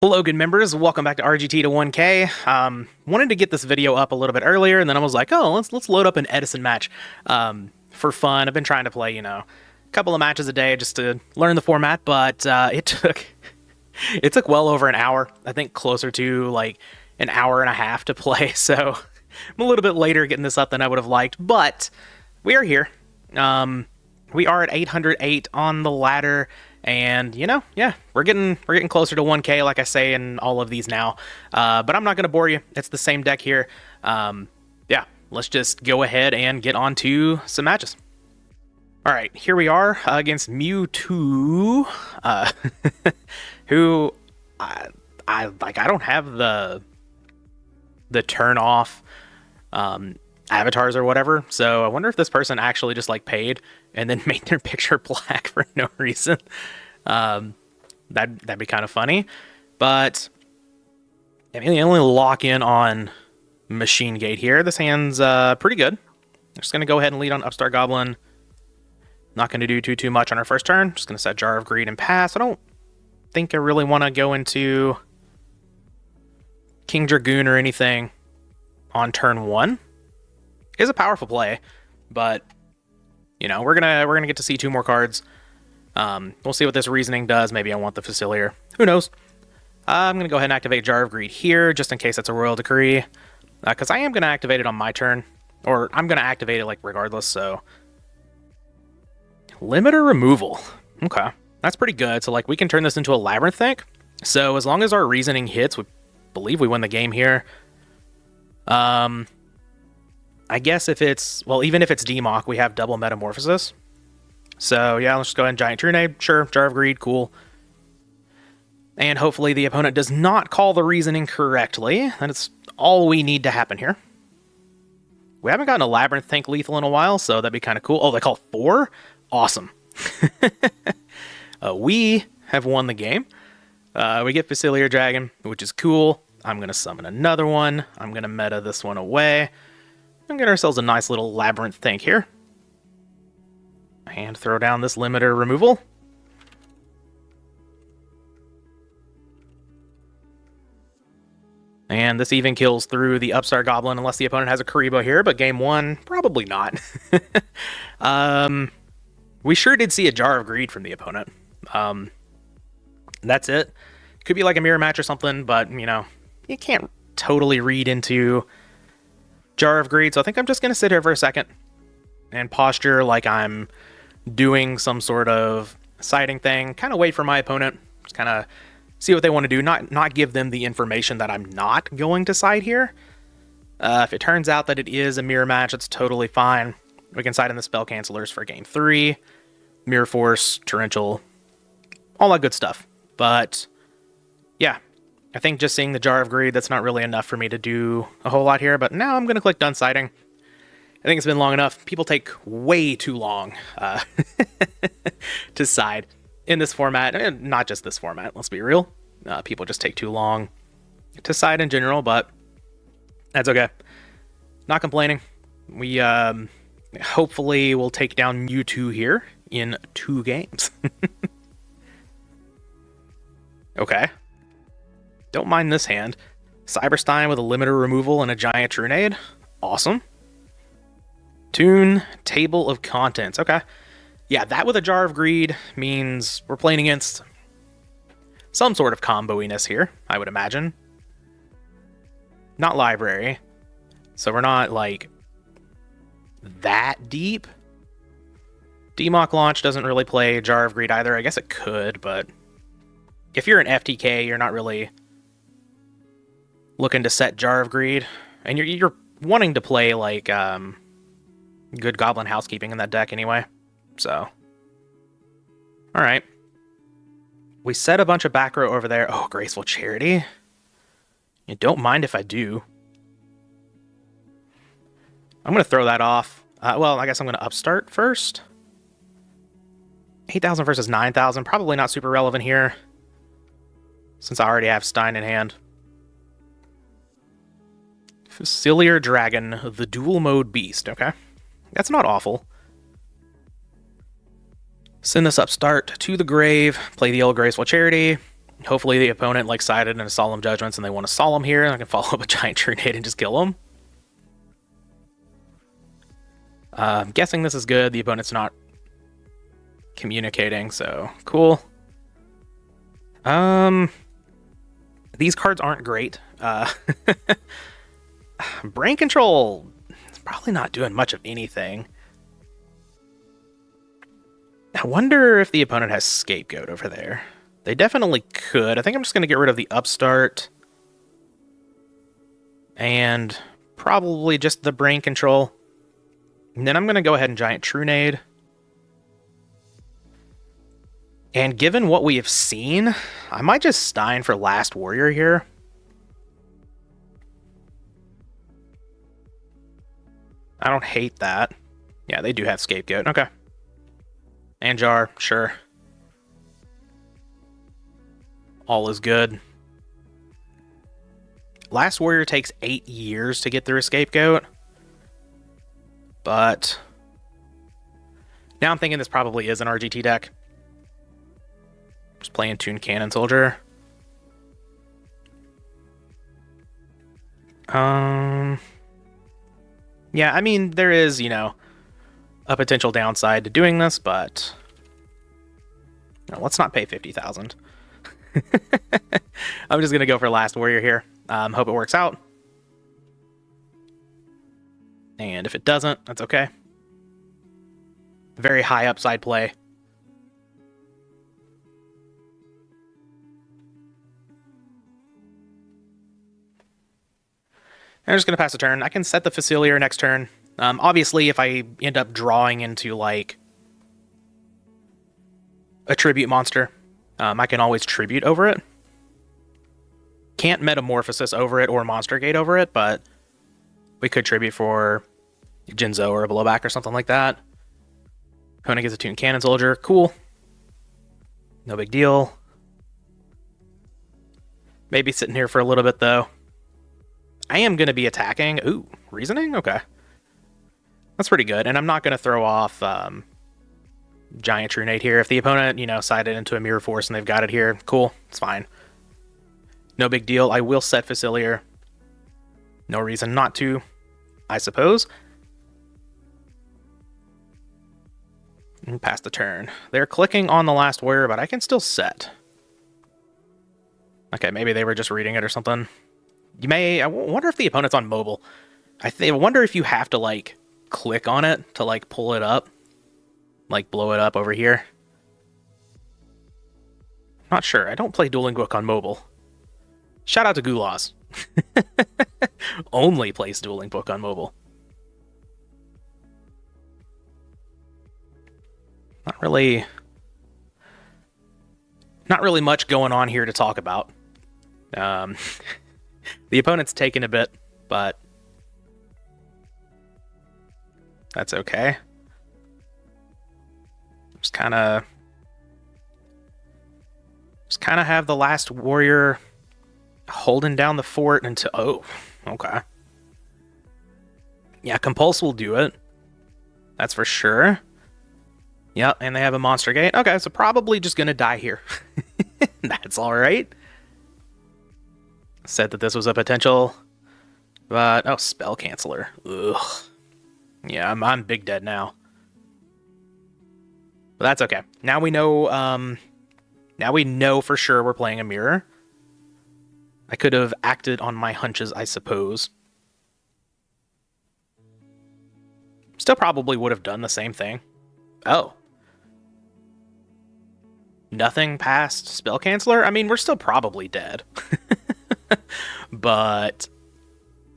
Hello, good members. Welcome back to RGT to 1K. Wanted to get this video up a little bit earlier, and then I was like, oh, let's load up an Edison match for fun. I've been trying to play, a couple of matches a day just to learn the format, but it took well over an hour. I think closer to like an hour and a half to play. So I'm a little bit later getting this up than I would have liked, but we are here. We are at 808 on the ladder. And, yeah, we're getting closer to 1K, like I say in all of these now. But I'm not going to bore you. It's the same deck here. Yeah, let's just go ahead and get on to some matches. All right, here we are against Mewtwo, who I don't have the turn off avatars or whatever. So I wonder if this person actually just paid and then made their picture black for no reason. That'd be kind of funny, but I mean, they only lock in on Machine Gate here. This hand's pretty good. I'm just gonna go ahead and lead on Upstart Goblin. Not gonna do too much on our first turn. Just gonna set Jar of Greed and pass. I don't think I really want to go into King Dragoon or anything on turn one. Is a powerful play, but we're gonna get to see two more cards. We'll see what this reasoning does. Maybe I want the Facilier. Who knows? I'm gonna go ahead and activate Jar of Greed here, just in case it's a Royal Decree, because I am gonna activate it on my turn, or I'm gonna activate it regardless. So limiter removal. Okay, that's pretty good. So we can turn this into a Labyrinth Think. So as long as our reasoning hits, we believe we win the game here. I guess even if it's Demock, we have double Metamorphosis. So yeah, let's just go ahead and Giant Trunade. Sure, Jar of Greed, cool. And hopefully the opponent does not call the reasoning correctly. That's all we need to happen here. We haven't gotten a Labyrinth Think lethal in a while, so that'd be kind of cool. Oh, they call 4? Awesome. We have won the game. We get Facilier Dragon, which is cool. I'm going to summon another one. I'm going to meta this one away. And get ourselves a nice little Labyrinth Think here. And throw down this limiter removal. And this even kills through the Upstart Goblin unless the opponent has a Kuhb here, but game one, probably not. We sure did see a Jar of Greed from the opponent. That's it. Could be like a mirror match or something, but, you can't totally read into Jar of Greed, so I think I'm just going to sit here for a second and posture like I'm doing some sort of siding thing, kind of wait for my opponent, just kind of see what they want to do, not give them the information that I'm not going to side here. If it turns out that it is a mirror match, it's totally fine. We can side in the spell cancelers for game 3, Mirror Force, Torrential, all that good stuff. But yeah, I think just seeing the Jar of Greed, that's not really enough for me to do a whole lot here, but now I'm going to click Done Siding. I think it's been long enough. People take way too long to side in this format, and not just this format, let's be real. People just take too long to side in general, but that's okay. Not complaining. We hopefully will take down Mewtwo here in 2 games. Okay. Don't mind this hand. Cyberstein with a limiter removal and a Giant Trunade. Awesome. Tune, Table of Contents. Okay. Yeah, that with a Jar of Greed means we're playing against some sort of combo-iness here, I would imagine. Not Library. So we're not, that deep. Demock Launch doesn't really play Jar of Greed either. I guess it could, but if you're an FTK, you're not really looking to set Jar of Greed, and you're wanting to play good Goblin Housekeeping in that deck anyway. So, all right, we set a bunch of back row over there. Oh, Graceful Charity. You don't mind if I do. I'm gonna throw that off. Well, I guess I'm gonna upstart first. 8,000 versus 9,000. Probably not super relevant here, since I already have Stein in hand. Facilier Dragon, the dual mode beast. Okay, that's not awful. Send this upstart to the grave, play the old Graceful Charity, Hopefully the opponent like sided into Solemn Judgments and they want to Solemn here, and I can follow up a Giant Trunade and just kill them. I'm guessing this is good. The opponent's not communicating, so cool. These cards aren't great. Brain Control is probably not doing much of anything. I wonder if the opponent has Scapegoat over there. They definitely could. I think I'm just going to get rid of the Upstart. And probably just the Brain Control. And then I'm going to go ahead and Giant Trunade. And given what we have seen, I might just Stein for Last Warrior here. I don't hate that. Yeah, they do have Scapegoat. Okay. Anjar, sure. All is good. Last Warrior takes 8 years to get through a Scapegoat. But now I'm thinking this probably is an RGT deck. Just playing Toon Cannon Soldier. Yeah, I mean, there is, you know, a potential downside to doing this, but no, let's not pay 50,000. I'm just gonna go for Last Warrior here. Hope it works out. And if it doesn't, that's okay. Very high upside play. I'm just going to pass a turn. I can set the Facilier next turn. Obviously, if I end up drawing into, like, a Tribute monster, I can always Tribute over it. Can't Metamorphosis over it or Monster Gate over it, but we could Tribute for Jinzo or a Blowback or something like that. Opponent gets a Toon Cannon Soldier. Cool. No big deal. Maybe sitting here for a little bit, though. I am going to be attacking. Ooh, Reasoning? Okay. That's pretty good. And I'm not going to throw off Giant Trunade here. If the opponent, you know, sided into a Mirror Force and they've got it here, cool. It's fine. No big deal. I will set Facilier. No reason not to, I suppose. And pass the turn. They're clicking on the Last Warrior, but I can still set. Okay, maybe they were just reading it or something. You may... I wonder if the opponent's on mobile. I wonder if you have to, like, click on it to, like, pull it up. Like, blow it up over here. Not sure. I don't play Dueling Book on mobile. Shout out to Gulaws. Only plays Dueling Book on mobile. Not really much going on here to talk about. The opponent's taken a bit, but that's okay. Just kind of have the Last Warrior holding down the fort until... Oh, okay. Yeah, Compulse will do it. That's for sure. Yep, and they have a Monster Gate. Okay, so probably just going to die here. That's all right. Said that this was a potential, but... Oh, Spell Canceller. Ugh. Yeah, I'm big dead now. But that's okay. Now we know, now we know for sure we're playing a mirror. I could have acted on my hunches, I suppose. Still probably would have done the same thing. Oh. Nothing past Spell Canceller? I mean, we're still probably dead. But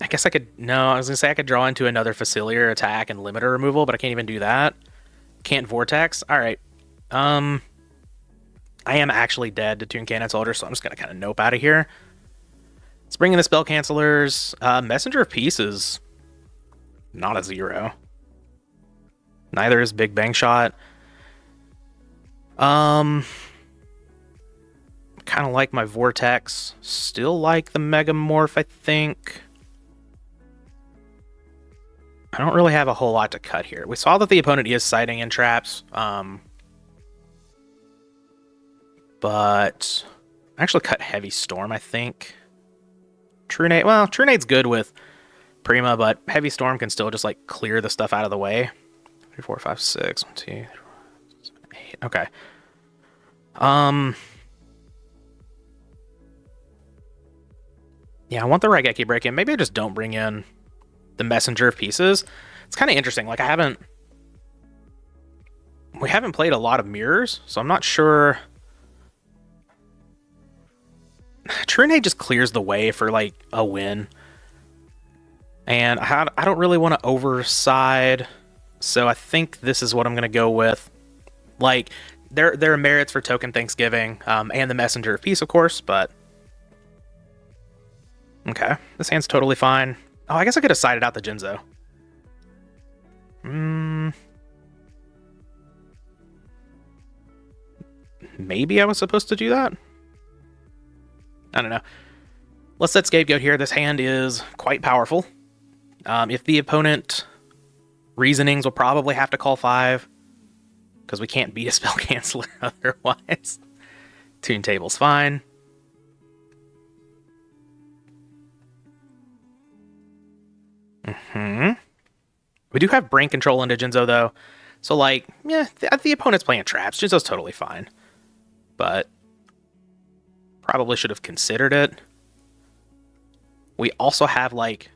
I guess I could... No, I was going to say I could draw into another Facilier attack and limiter removal, but I can't even do that. Can't Vortex? Alright. I am actually dead to Toon Cannon Soldier, so I'm just going to kind of nope out of here. Let's bring in the Spell Cancellers. Messenger of Peace is not a 0. Neither is Big Bang Shot. Kind of like my Vortex. Still like the Megamorph, I think. I don't really have a whole lot to cut here. We saw that the opponent is siding in traps. But Actually cut Heavy Storm, I think. True Nade, well, True Nade's good with Prima, but Heavy Storm can still just like clear the stuff out of the way. 3, 4, 5, 6, 1, 2, 3, 4, 7, 8. Okay. Yeah, I want the Raigeki break in. Maybe I just don't bring in the Messenger of Pieces. It's kind of interesting. Like we haven't played a lot of mirrors, so I'm not sure. True Nade just clears the way for like a win. And I don't really want to overside, so I think this is what I'm going to go with. Like, there are merits for Token Thanksgiving, and the Messenger of Peace, of course, but... Okay, this hand's totally fine. Oh, I guess I could have sided out the Jinzo. Maybe I was supposed to do that? I don't know. Let's set Scapegoat here. This hand is quite powerful. If the opponent reasonings, will probably have to call 5, because we can't beat a spell canceller otherwise. Tune table's fine. We do have brain control into Jinzo, though. So, like, yeah, the opponent's playing traps. Jinzo's totally fine. But probably should have considered it. We also have, like,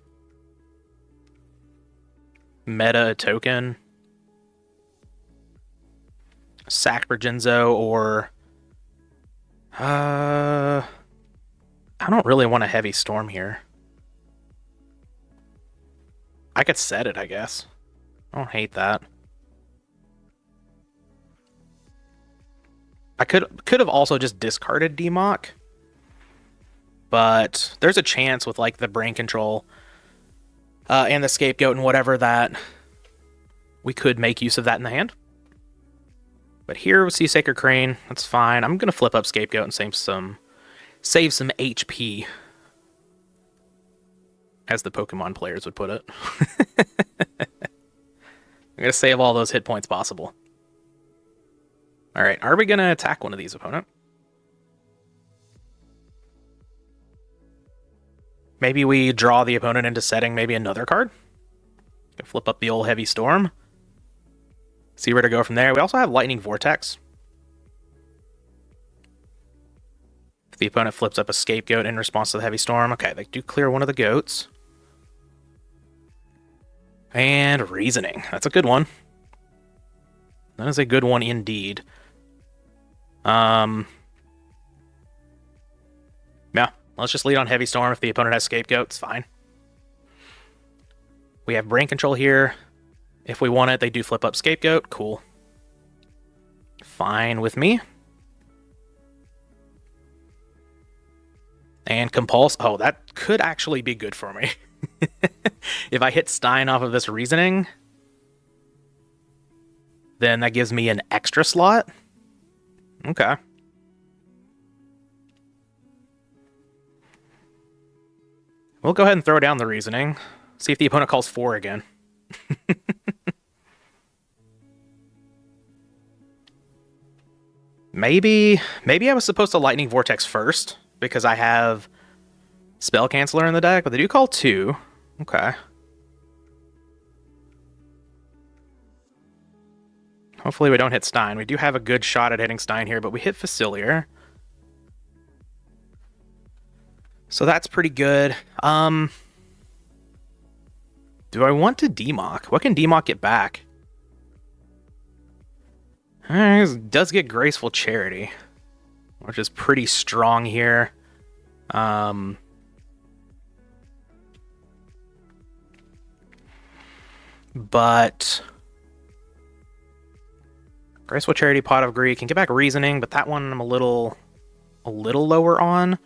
meta token. Sack for Jinzo, or... I don't really want a Heavy Storm here. I could set it, I guess. I don't hate that. I could have also just discarded Demock. But there's a chance with like the brain control and the Scapegoat and whatever that we could make use of that in the hand. But here we see Sacred Crane. That's fine. I'm going to flip up Scapegoat and save some HP. As the Pokemon players would put it. I'm going to save all those hit points possible. Alright, are we going to attack one of these, opponent? Maybe we draw the opponent into setting maybe another card. Can flip up the old Heavy Storm. See where to go from there. We also have Lightning Vortex. If the opponent flips up a Scapegoat in response to the Heavy Storm. Okay, they do clear one of the goats. And Reasoning. That's a good one. That is a good one indeed. Yeah, let's just lead on Heavy Storm. If the opponent has Scapegoat, it's fine. We have brain control here. If we want it, they do flip up Scapegoat. Cool. Fine with me. And Compulse. Oh, that could actually be good for me. If I hit Stein off of this Reasoning, then that gives me an extra slot. Okay. We'll go ahead and throw down the Reasoning. See if the opponent calls 4 again. Maybe I was supposed to Lightning Vortex first, because I have Spell Canceller in the deck, but they do call 2. Okay. Hopefully we don't hit Stein. We do have a good shot at hitting Stein here, but we hit Facilier. So that's pretty good. Do I want to Demock? What can Demock get back? It does get Graceful Charity, which is pretty strong here. But Graceful Charity, Pot of Greed can get back Reasoning, but that one I'm a little lower on.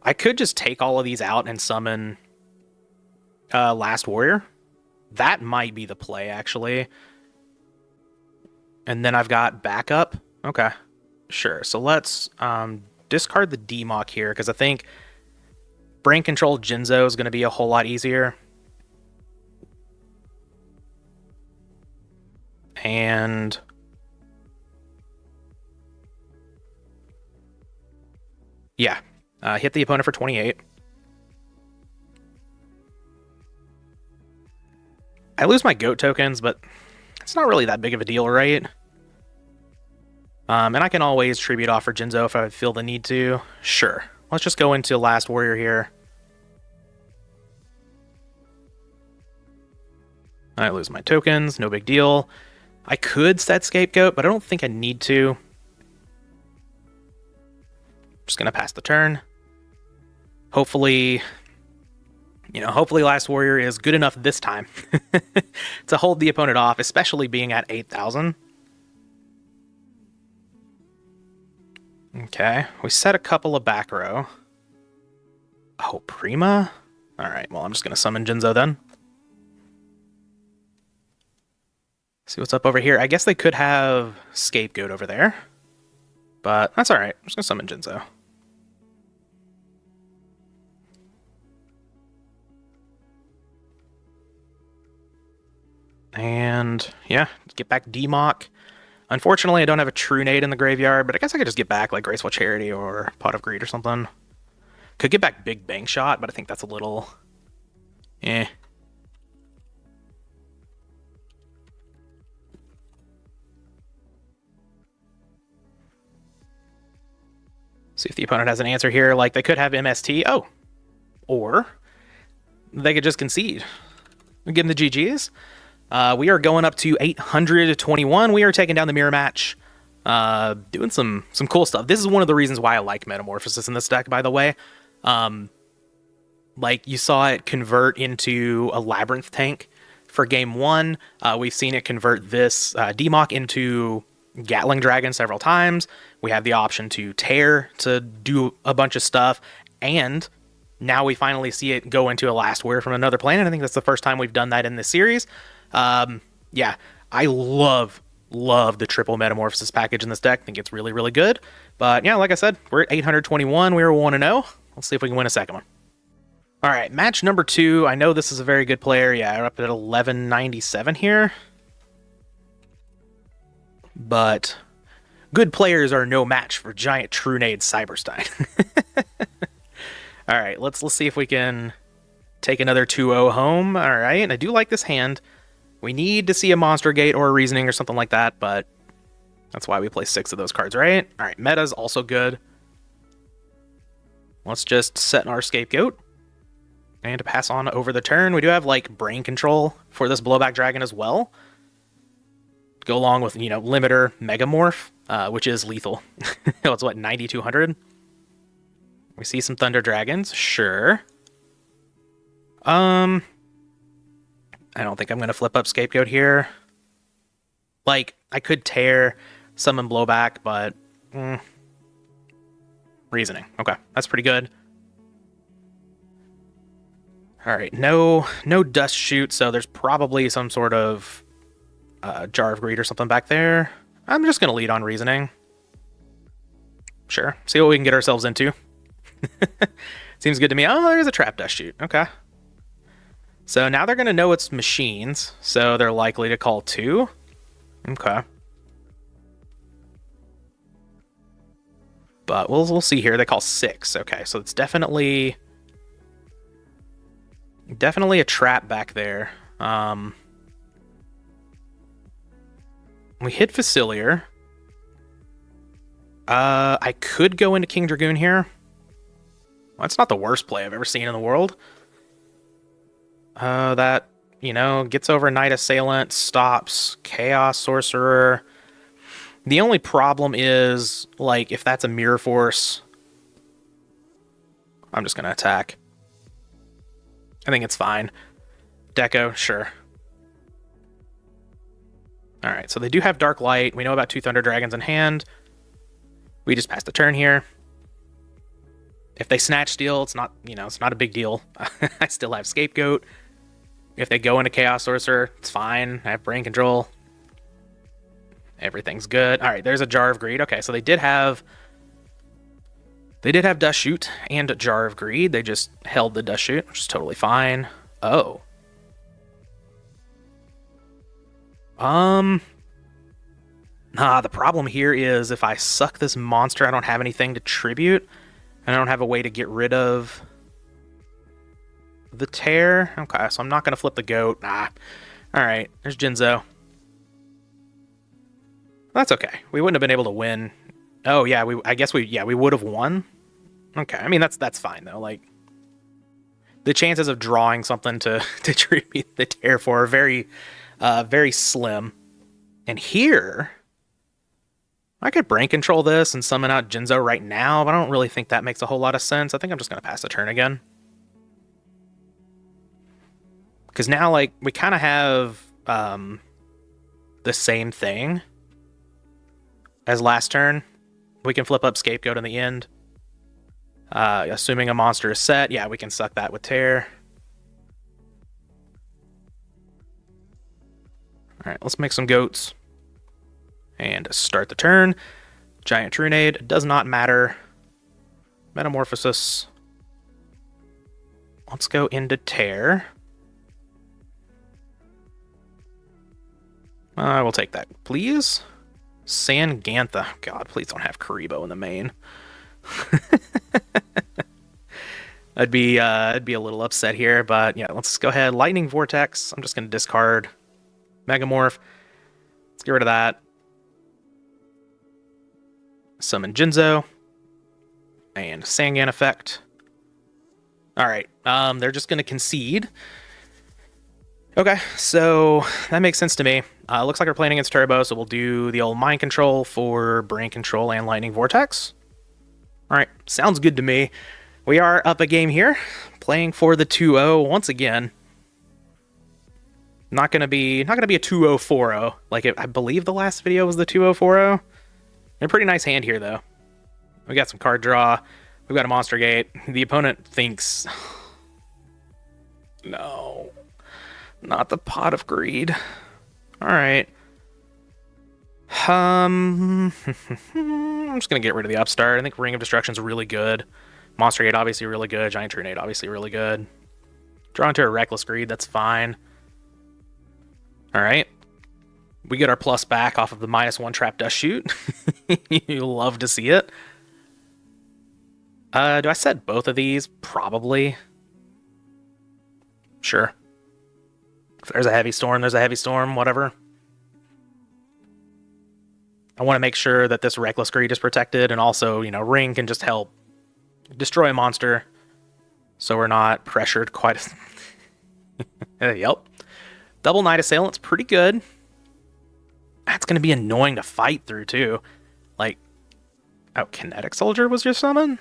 I could just take all of these out and summon Last Warrior. That might be the play, actually. And then I've got backup. Okay, sure. So let's discard the Demock here, because I think Brain Control Jinzo is going to be a whole lot easier. And Yeah. Hit the opponent for 28. I lose my goat tokens, but it's not really that big of a deal, right? And I can always tribute off for Jinzo if I feel the need to. Sure. Let's just go into Last Warrior here. I lose my tokens, no big deal. I could set Scapegoat, but I don't think I need to. Just gonna pass the turn. Hopefully, hopefully Last Warrior is good enough this time to hold the opponent off, especially being at 8,000. Okay, we set a couple of back row. Oh, Prima? Alright, well, I'm just gonna summon Jinzo then. See what's up over here. I guess they could have Scapegoat over there, but that's alright. I'm just gonna summon Jinzo. And yeah, get back D-Mock. Unfortunately, I don't have a True Nade in the graveyard, but I guess I could just get back like Graceful Charity or Pot of Greed or something. Could get back Big Bang Shot, but I think that's a little... eh. See if the opponent has an answer here. Like, they could have MST. Oh. Or they could just concede. Give them the GGs. We are going up to 821. We are taking down the mirror match. Doing some cool stuff. This is one of the reasons why I like Metamorphosis in this deck, by the way. Like, you saw it convert into a Labyrinth tank for game 1. We've seen it convert this D-Mock into Gatling Dragon several times. We have the option to Tear to do a bunch of stuff. And now we finally see it go into a Last Warrior from Another Planet. I think that's the first time we've done that in this series. Yeah, I love the triple Metamorphosis package in this deck. I think it's really, really good. But yeah, like I said, we're at 821. We were 1-0. Let's see if we can win a second one. All right, match number 2. I know this is a very good player. Yeah, we're up at 1197 here. But good players are no match for giant True Nade Cyberstein. All right, let's see if we can take another 2-0 home. All right, and I do like this hand. We need to see a Monster Gate or a Reasoning or something like that, but that's why we play 6 of those cards, right? All right, meta's also good. Let's just set our Scapegoat. And to pass on over the turn, we do have, like, Brain Control for this Blowback Dragon as well. Go along with, Limiter Megamorph, which is lethal. It's what, 9,200? We see some Thunder Dragons, sure. I don't think I'm going to flip up Scapegoat here. Like, I could Tear, summon Blowback, but... Reasoning. Okay, that's pretty good. Alright, no Dust Shoot, so there's probably some sort of Jar of Greed or something back there. I'm just going to lead on Reasoning. Sure, see what we can get ourselves into. Seems good to me. Oh, there's a Trap Dust Shoot. Okay. So now they're going to know it's machines, so they're likely to call 2. Okay. But we'll see here. They call 6. Okay, so it's definitely a trap back there. We hit Facilier. I could go into King Dragoon here. Well, that's not the worst play I've ever seen in the world. That, gets over Knight Assailant, stops Chaos Sorcerer. The only problem is, like, if that's a Mirror Force, I'm just going to attack. I think it's fine. Deco, sure. Alright, so they do have Dark Light. We know about 2 Thunder Dragons in hand. We just pass the turn here. If they Snatch Steal, it's not, it's not a big deal. I still have Scapegoat. If they go into Chaos Sorcerer, it's fine. I have Brain Control. Everything's good. All right, there's a Jar of Greed. Okay, so they did have Dust Shoot and a Jar of Greed. They just held the Dust Shoot, which is totally fine. Oh. The problem here is if I suck this monster, I don't have anything to tribute. And I don't have a way to get rid of the tear. Okay, so I'm not going to flip the goat. Nah. Alright, there's Jinzo. That's okay. We wouldn't have been able to win. Oh, yeah, I guess we would have won. Okay, I mean, that's fine, though. Like, the chances of drawing something to tribute the tear for are very, very slim. And here, I could brain control this and summon out Jinzo right now, but I don't really think that makes a whole lot of sense. I think I'm just going to pass the turn again. Because now, like, we kind of have the same thing as last turn. We can flip up Scapegoat in the end. Assuming a monster is set, yeah, we can suck that with Tear. Alright, let's make some goats. And start the turn. Giant Trunade, does not matter. Metamorphosis. Let's go into Tear. I will take that, please. Sangantha. God, please don't have Kuriboh in the main. I'd be a little upset here, but yeah, let's go ahead. Lightning Vortex. I'm just going to discard Megamorph. Let's get rid of that. Summon Jinzo. And Sangan effect. Alright, they're just going to concede. Okay, so that makes sense to me. Looks like we're playing against Turbo, so we'll do the old Mind Control for Brain Control and Lightning Vortex. Alright, sounds good to me. We are up a game here, playing for the 2-0 once again. Not gonna be a 2-0 4-0 like I believe the last video was the 2-0 4-0. A pretty nice hand here though. We got some card draw. We've got a Monster Gate. The opponent thinks, no, not the Pot of Greed. All right. I'm just gonna get rid of the Upstart. I think Ring of Destruction's really good. Monster Gate obviously really good. Giant Trunade obviously really good. Draw into a Reckless Greed, that's fine. All right. We get our plus back off of the -1 Trap Dust Shoot. You love to see it. Do I set both of these? Probably. Sure. If there's a heavy storm, there's a heavy storm, whatever. I want to make sure that this Reckless Greed is protected, and also, you know, Ring can just help destroy a monster, so we're not pressured quite as... Yep. Double Night Assailant's pretty good. That's going to be annoying to fight through, too. Like, oh, Kinetic Soldier was your summon?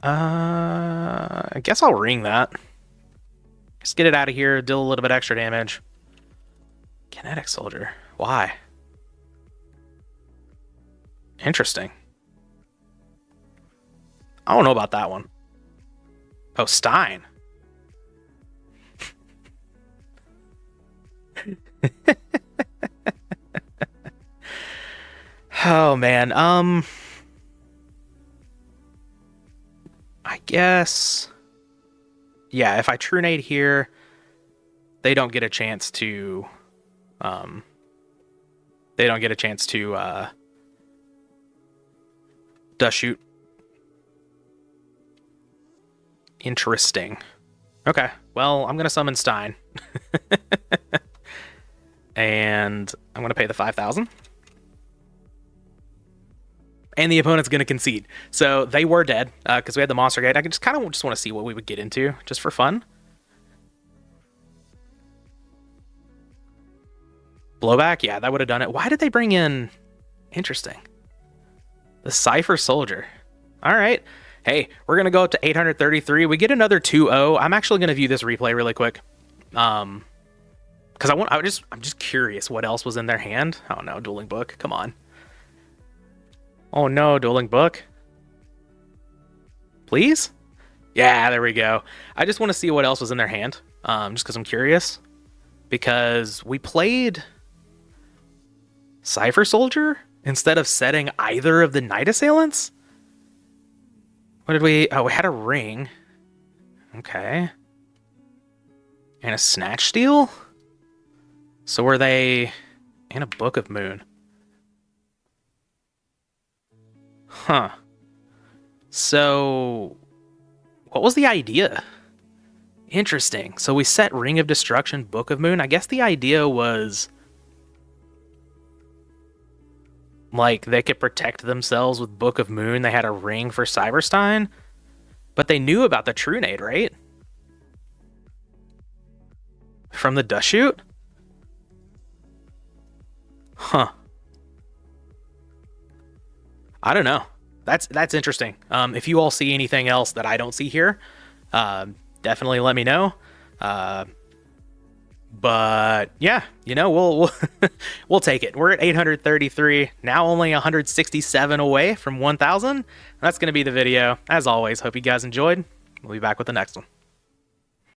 I guess I'll ring that. Just get it out of here, deal a little bit extra damage. Kinetic Soldier. Why? Interesting. I don't know about that one. Oh, Stein. Oh, man. I guess... Yeah, if I Trunade here, they don't get a chance to... They don't get a chance to Dust Shoot. Interesting. Okay, well, I'm going to summon Stein. And I'm going to pay the 5,000. And the opponent's going to concede. So they were dead because we had the Monster Gate. I just kind of want to see what we would get into just for fun. Blowback? Yeah, that would have done it. Why did they bring in... Interesting. The Cypher Soldier. All right. Hey, we're going to go up to 833. We get another 2-0. I'm actually going to view this replay really quick. Because I'm just curious what else was in their hand. Oh no, Dueling Book. Come on. Oh no, Dueling Book. Please? Yeah, there we go. I just want to see what else was in their hand. Just because I'm curious. Because we played Cypher Soldier instead of setting either of the Night Assailants? What did we... Oh, we had a ring. Okay. And a Snatch Steal? So were they... And a Book of Moon. Huh. So, what was the idea? Interesting. So we set Ring of Destruction, Book of Moon. I guess the idea was like they could protect themselves with Book of Moon. They had a ring for Cyberstein, but they knew about the True Nade, right? From the Dust Shoot? Huh. I don't know. That's interesting. If you all see anything else that I don't see here, definitely let me know. But yeah, we'll we'll take it. We're at 833 now, only 167 away from 1,000. That's going to be the video. As always, hope you guys enjoyed. We'll be back with the next one.